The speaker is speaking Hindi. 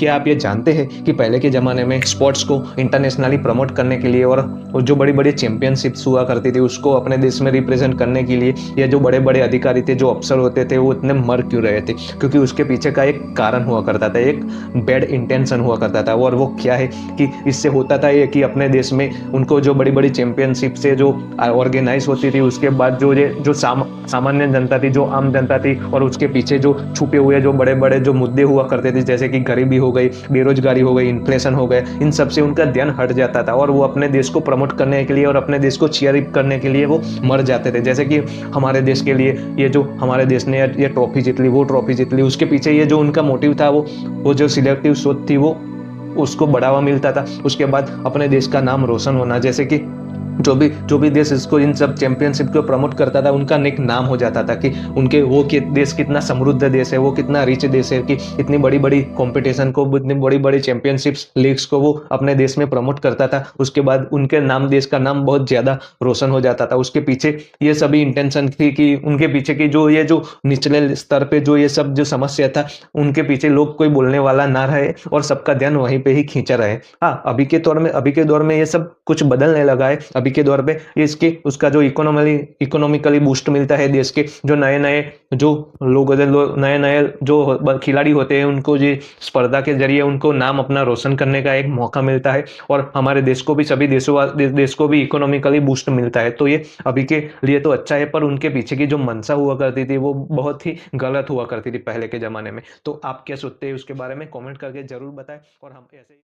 क्या आप ये जानते हैं कि पहले के ज़माने में स्पोर्ट्स को इंटरनेशनली प्रमोट करने के लिए और जो बड़ी-बड़ी चैंपियनशिप्स हुआ करती थी, उसको अपने देश में रिप्रेज़ेंट करने के लिए या जो बड़े-बड़े अधिकारी थे, जो अफ़सर होते थे, वो इतने मर क्यों रहे थे? क्योंकि उसके पीछे का एक कारण हुआ करता था, एक बैड इंटेंशन हुआ करता था और वो क्या है कि इससे होता था ये कि अपने देश में उनको जो बड़ी-बड़ी चैंपियनशिप से जो ऑर्गेनाइज़ होती थी, उसके बाद जो सामान्य जनता थी, जो आम जनता थी और उसके पीछे जो छुपे हुए जो बड़े-बड़े जो मुद्दे हुआ करते थे, जैसे कि गरीबी हो गई, बेरोज़गारी हो गई, इन्फ्लेशन हो गए, इन सब से उनका ध्यान हट जाता था और वो अपने देश को प्रमोट करने के लिए और अपने देश को चीयर अप करने के लिए वो मर जाते थे। जैसे कि हमारे देश के लिए ये जो हमारे देश ने ये ट्रॉफ़ी जीत ली, वो ट्रॉफ़ी जीत ली, उसके पीछे ये जो उनका मोटिव था वो जो सिलेक्टिव सोच थी वो उसको बढ़ावा मिलता था। उसके बाद अपने देश का नाम रोशन होना, जैसे कि जो भी देश इसको इन सब चैंपियनशिप को प्रमोट करता था, उनका एक नाम हो जाता था कि उनके वो कि देश कितना समृद्ध देश है, वो कितना रिच देश है कि इतनी बड़ी-बड़ी कॉम्पिटिशन को, इतनी बड़ी-बड़ी चैंपियनशिप्स, लीग्स को वो अपने देश में प्रमोट करता था। उसके बाद उनके नाम, देश का नाम बहुत ज़्यादा रोशन हो जाता था। उसके पीछे ये सभी इंटेंशन थी कि उनके पीछे की ये जो निचले स्तर पे जो ये सब जो समस्या था, उनके पीछे लोग कोई बोलने वाला ना रहे और सबका ध्यान वहीं पे ही खींचा रहे। हाँ, अभी के दौर में ये सब कुछ बदलने लगा है। अभी के दौर पे इसके उसका जो इकोनॉमिकली बूस्ट मिलता है देश के, जो नए-नए जो लोग नए-नए जो खिलाड़ी होते हैं, उनको ये स्पर्धा के ज़रिए उनको नाम अपना रोशन करने का एक मौका मिलता है और हमारे देश को भी, सभी देश को भी इकोनॉमिकली बूस्ट मिलता है। तो ये अभी के लिए तो अच्छा है, पर उनके पीछे की जो मंशा हुआ करती थी, वो बहुत ही गलत हुआ करती थी पहले के ज़माने में। तो आप क्या सोचते हैं उसके बारे में? कमेंट करके ज़रूर बताएँ और हम ऐसे ही